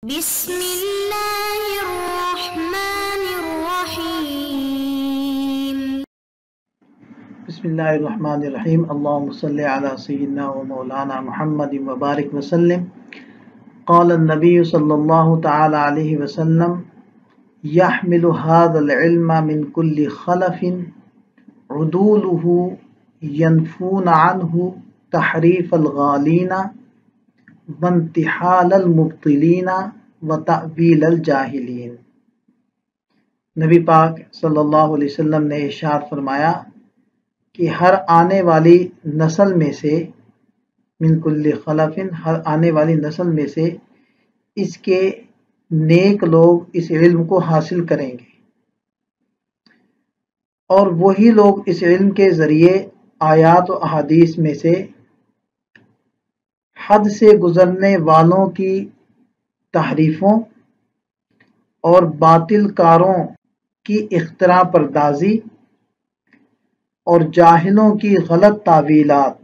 بسم اللہ الرحمن الرحیم بسم اللہ الرحمن الرحیم اللہم صلی علی سیدنا و مولانا محمد وبارک وسلم قال النبی صلی اللہ تعالی علیہ وسلم يحمل هذا العلم من كل خلف عدوله ينفون عنه تحریف الغالین وانتحال المبطلین وتأویل الجاہلین۔ نبی پاک صلی اللہ علیہ وسلم نے ارشاد فرمایا کہ ہر آنے والی نسل میں سے من کل خلف، ہر آنے والی نسل میں سے اس کے نیک لوگ اس علم کو حاصل کریں گے، اور وہی لوگ اس علم کے ذریعے آیات و احادیث میں سے حد سے گزرنے والوں کی تحریفوں اور باطل کاروں کی اختراع پردازی اور جاہلوں کی غلط تعویلات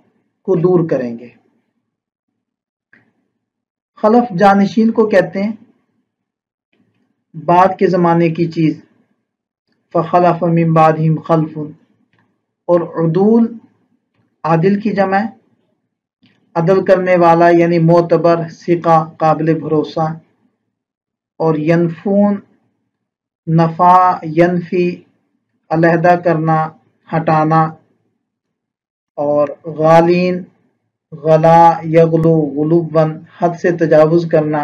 کو دور کریں گے۔ خلف جانشین کو کہتے ہیں، بعد کے زمانے کی چیز، فخلف من بعدہم خلف، اور عدول عادل کی جمع ہے، عدل کرنے والا یعنی معتبر، ثقہ، قابل بھروسہ، اور ینفون، نفع ینفی، علیحدہ کرنا، ہٹانا، اور غالین، غلا یغلو غلوباً، حد سے تجاوز کرنا،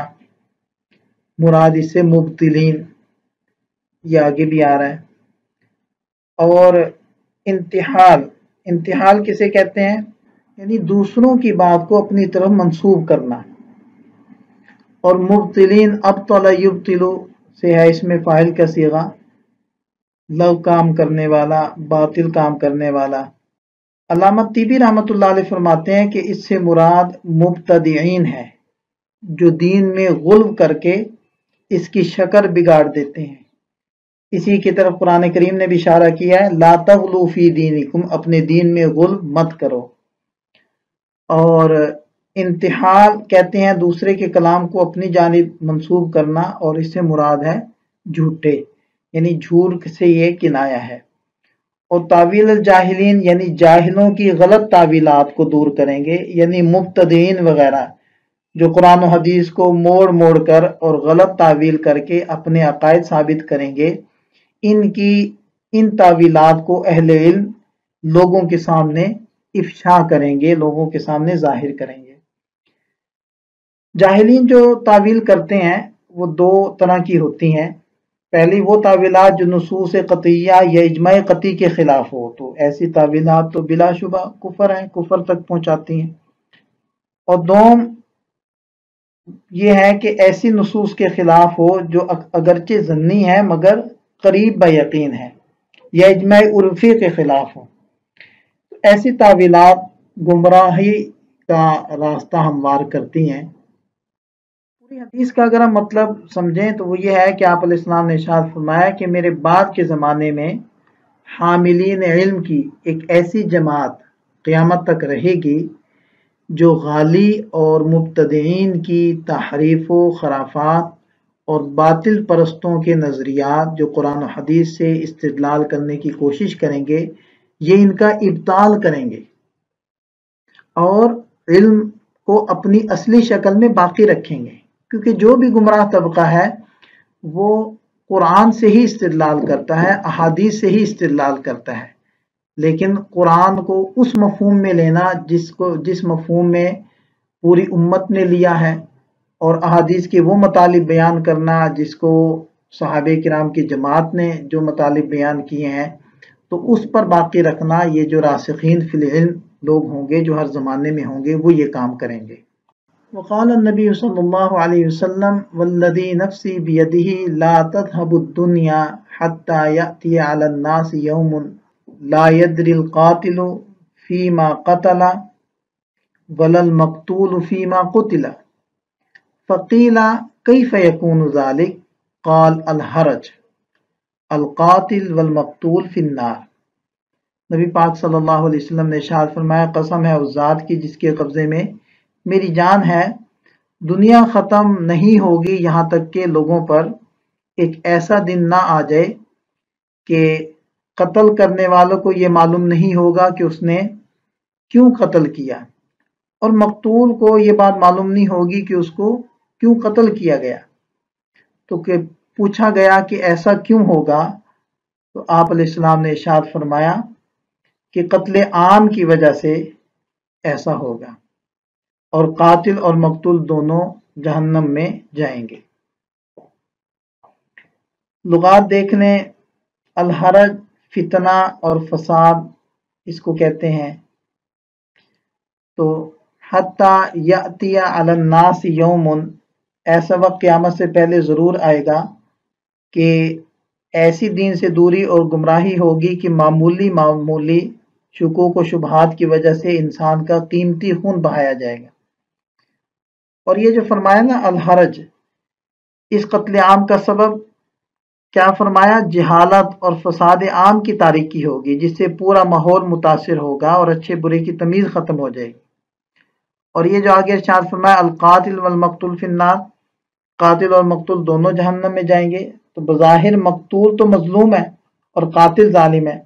مراد اس سے مبتلین، یہ آگے بھی آ رہا ہے۔ اور انتحال کسے کہتے ہیں؟ یعنی دوسروں کی بات کو اپنی طرف منسوب کرنا۔ اور مبتلین ابطل یبطلو سے ہے، اس میں فاعل کا صیغہ، لو کام کرنے والا، باطل کام کرنے والا۔ علامہ طیبی رحمۃ اللہ علیہ فرماتے ہیں کہ اس سے مراد مبتدعین ہے، جو دین میں غلو کر کے اس کی شکل بگاڑ دیتے ہیں۔ اسی کی طرف قرآن کریم نے بھی اشارہ کیا ہے، لا تغلو فی دینکم، اپنے دین میں غلو مت کرو۔ اور انتحال کہتے ہیں دوسرے کے کلام کو اپنی جانب منسوب کرنا، اور اس سے مراد ہے جھوٹے، یعنی جھوٹ سے یہ کنایا ہے۔ اور تعویل الجاہلین یعنی جاہلوں کی غلط تعویلات کو دور کریں گے، یعنی مبتدئین وغیرہ جو قرآن و حدیث کو موڑ موڑ کر اور غلط تعویل کر کے اپنے عقائد ثابت کریں گے، ان تعویلات کو اہل علم لوگوں کے سامنے افشا کریں گے، لوگوں کے سامنے ظاہر کریں گے۔ جاہلین جو تعویل کرتے ہیں وہ دو طرح کی ہوتی ہیں۔ پہلی وہ تعویلات جو نصوص قطعیہ یا اجماع قطعی کے خلاف ہو، تو ایسی تعویلات تو بلا شبہ کفر ہیں، کفر تک پہنچاتی ہیں۔ اور دوم یہ ہے کہ ایسی نصوص کے خلاف ہو جو اگرچہ ظنی ہے مگر قریب یقین ہے، یا اجماع عرفی کے خلاف ہو۔ ایسی تعویلات گمراہی کا راستہ ہموار کرتی ہیں۔ پوری حدیث کا اگر ہم مطلب سمجھیں تو وہ یہ ہے کہ آپ علیہ السلام نے ارشاد فرمایا کہ میرے بعد کے زمانے میں حاملین علم کی ایک ایسی جماعت قیامت تک رہے گی جو غالی اور مبتدعین کی تحریف و خرافات اور باطل پرستوں کے نظریات جو قرآن و حدیث سے استدلال کرنے کی کوشش کریں گے، یہ ان کا ابطال کریں گے اور علم کو اپنی اصلی شکل میں باقی رکھیں گے۔ کیونکہ جو بھی گمراہ طبقہ ہے وہ قرآن سے ہی استدلال کرتا ہے، احادیث سے ہی استدلال کرتا ہے، لیکن قرآن کو اس مفہوم میں لینا جس مفہوم میں پوری امت نے لیا ہے، اور احادیث کے وہ مطالب بیان کرنا جس کو صحابہ کرام کی جماعت نے جو مطالب بیان کیے ہیں، تو اس پر باقی رکھنا، یہ جو راسخین فی العلم لوگ ہوں گے جو ہر زمانے میں ہوں گے وہ یہ کام کریں گے۔ وقال النبی صلی اللہ علیہ وسلم والذی نفسی بیدہ لا تذهب الدنیا حتی یأتی علی الناس یوم لا یدری القاتل فیما قتل ولا المقتول فیما قتل فقیل کیف یکون ذلک قال الحرج القاتل والمقتول فی النار۔ نبی پاک صلی اللہ علیہ وسلم نے ارشاد فرمایا، قسم ہے اس ذات کی جس کے قبضے میں میری جان ہے، دنیا ختم نہیں ہوگی یہاں تک کہ لوگوں پر ایک ایسا دن نہ آ جائے کہ قتل کرنے والوں کو یہ معلوم نہیں ہوگا کہ اس نے کیوں قتل کیا، اور مقتول کو یہ بات معلوم نہیں ہوگی کہ اس کو کیوں قتل کیا گیا۔ تو کہ پوچھا گیا کہ ایسا کیوں ہوگا، تو آپ علیہ السلام نے ارشاد فرمایا کہ قتل عام کی وجہ سے ایسا ہوگا، اور قاتل اور مقتول دونوں جہنم میں جائیں گے۔ لغات دیکھ لیں، الحرج فتنہ اور فساد اس کو کہتے ہیں۔ تو حتی یأتی علی الناس یوم، ایسا وقت قیامت سے پہلے ضرور آئے گا کہ ایسی دین سے دوری اور گمراہی ہوگی کہ معمولی شکوک و شبہات کی وجہ سے انسان کا قیمتی خون بہایا جائے گا۔ اور یہ جو فرمایا نا الحرج، اس قتل عام کا سبب کیا فرمایا؟ جہالت اور فساد عام کی تاریکی ہوگی، جس سے پورا ماحول متاثر ہوگا اور اچھے برے کی تمیز ختم ہو جائے گی۔ اور یہ جو آگے ارشاد فرمایا القاتل والمقتول فی النار، قاتل اور مقتول دونوں جہنم میں جائیں گے، تو بظاہر مقتول تو مظلوم ہے اور قاتل ظالم ہے،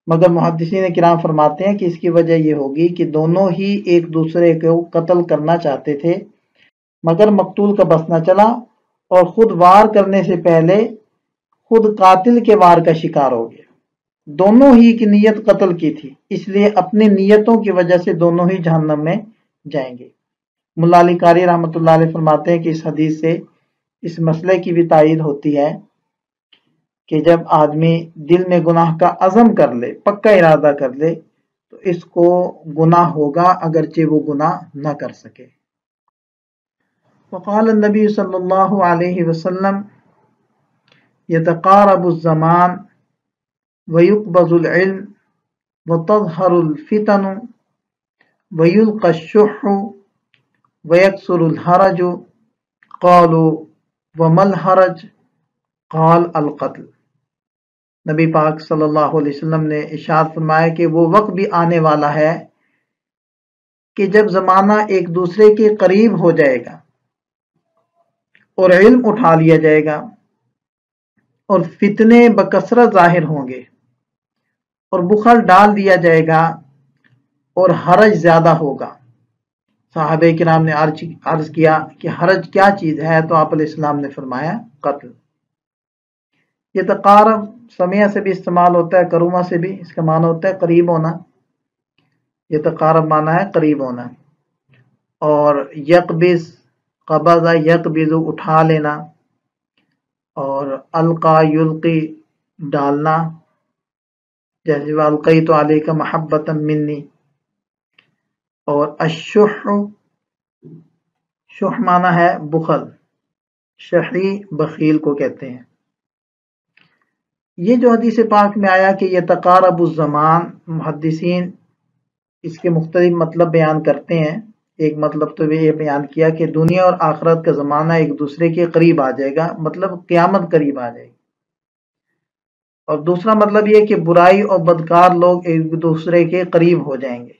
مگر محدثین کرام فرماتے ہیں کہ اس کی وجہ یہ ہوگی کہ دونوں ہی ایک دوسرے کو قتل کرنا چاہتے تھے، مگر مقتول کا بس نہ چلا اور خود وار کرنے سے پہلے خود قاتل کے وار کا شکار ہو گیا۔ دونوں ہی کی نیت قتل کی تھی، اس لیے اپنی نیتوں کی وجہ سے دونوں ہی جہنم میں جائیں گے۔ ملا علی قاری رحمۃ اللہ علیہ فرماتے ہیں کہ اس حدیث سے اس مسئلے کی بھی تائید ہوتی ہے کہ جب آدمی دل میں گناہ کا عزم کر لے، پکا ارادہ کر لے، تو اس کو گناہ ہوگا اگرچہ وہ گناہ نہ کر سکے۔ وقال النبی صلی اللہ علیہ وسلم یتقارب الزمان ویقبض العلم وتظہر الفتن ویلقى الشح ویکثر الحرج قالوا وما الحرج قال القتل۔ نبی پاک صلی اللہ علیہ وسلم نے ارشاد فرمایا کہ وہ وقت بھی آنے والا ہے کہ جب زمانہ ایک دوسرے کے قریب ہو جائے گا اور علم اٹھا لیا جائے گا اور فتنے بکثرت ظاہر ہوں گے اور بخل ڈال دیا جائے گا اور حرج زیادہ ہوگا۔ صحابہ کرام نے عرض کیا کہ حرج کیا چیز ہے؟ تو آپ علیہ السلام نے فرمایا قتل۔ یہ تقارب سمیع سے بھی استعمال ہوتا ہے، کرومہ سے بھی، اس کا معنی ہوتا ہے قریب ہونا۔ یہ تقارب معنی ہے قریب ہونا۔ اور یقبض، قبض یقبض اٹھا لینا، اور القا یلقی ڈالنا، جیسے والقیت علیک محبتا منی۔ اور الشح، شح معنی ہے بخل، شحی بخیل کو کہتے ہیں۔ یہ جو حدیث پاک میں آیا کہ یتقارب الزمان، محدثین اس کے مختلف مطلب بیان کرتے ہیں۔ ایک مطلب تو یہ بیان کیا کہ دنیا اور آخرت کا زمانہ ایک دوسرے کے قریب آ جائے گا، مطلب قیامت قریب آ جائے گی۔ اور دوسرا مطلب یہ کہ برائی اور بدکار لوگ ایک دوسرے کے قریب ہو جائیں گے۔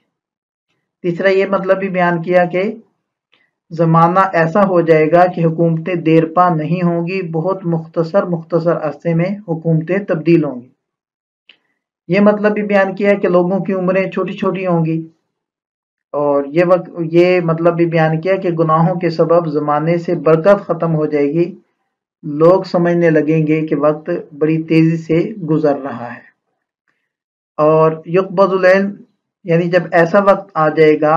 تیسرا یہ مطلب بھی بیان کیا کہ زمانہ ایسا ہو جائے گا کہ حکومتیں دیر پا نہیں ہوں گی، بہت مختصر عرصے میں حکومتیں تبدیل ہوں گی۔ یہ مطلب بھی بیان کیا کہ لوگوں کی عمریں چھوٹی چھوٹی ہوں گی، اور یہ مطلب بھی بیان کیا کہ گناہوں کے سبب زمانے سے برکت ختم ہو جائے گی، لوگ سمجھنے لگیں گے کہ وقت بڑی تیزی سے گزر رہا ہے۔ اور یقبض العلم، یعنی جب ایسا وقت آ جائے گا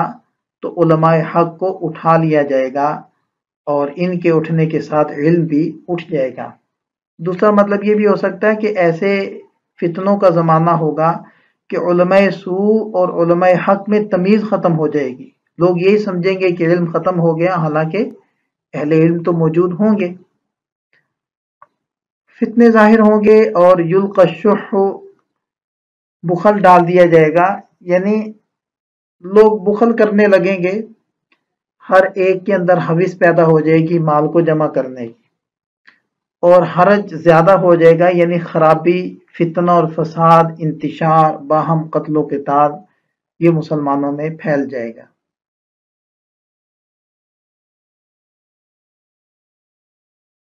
تو علماء حق کو اٹھا لیا جائے گا، اور ان کے اٹھنے کے ساتھ علم بھی اٹھ جائے گا۔ دوسرا مطلب یہ بھی ہو سکتا ہے کہ ایسے فتنوں کا زمانہ ہوگا کہ علماء سوء اور علماء حق میں تمیز ختم ہو جائے گی، لوگ یہی سمجھیں گے کہ علم ختم ہو گیا، حالانکہ اہل علم تو موجود ہوں گے۔ فتنے ظاہر ہوں گے، اور یلقى الشح، بخل ڈال دیا جائے گا، یعنی لوگ بخل کرنے لگیں گے، ہر ایک کے اندر ہوس پیدا ہو جائے گی مال کو جمع کرنے کی، اور حرج زیادہ ہو جائے گا، یعنی خرابی، فتنہ اور فساد، انتشار، باہم قتل و قتال، یہ مسلمانوں میں پھیل جائے گا۔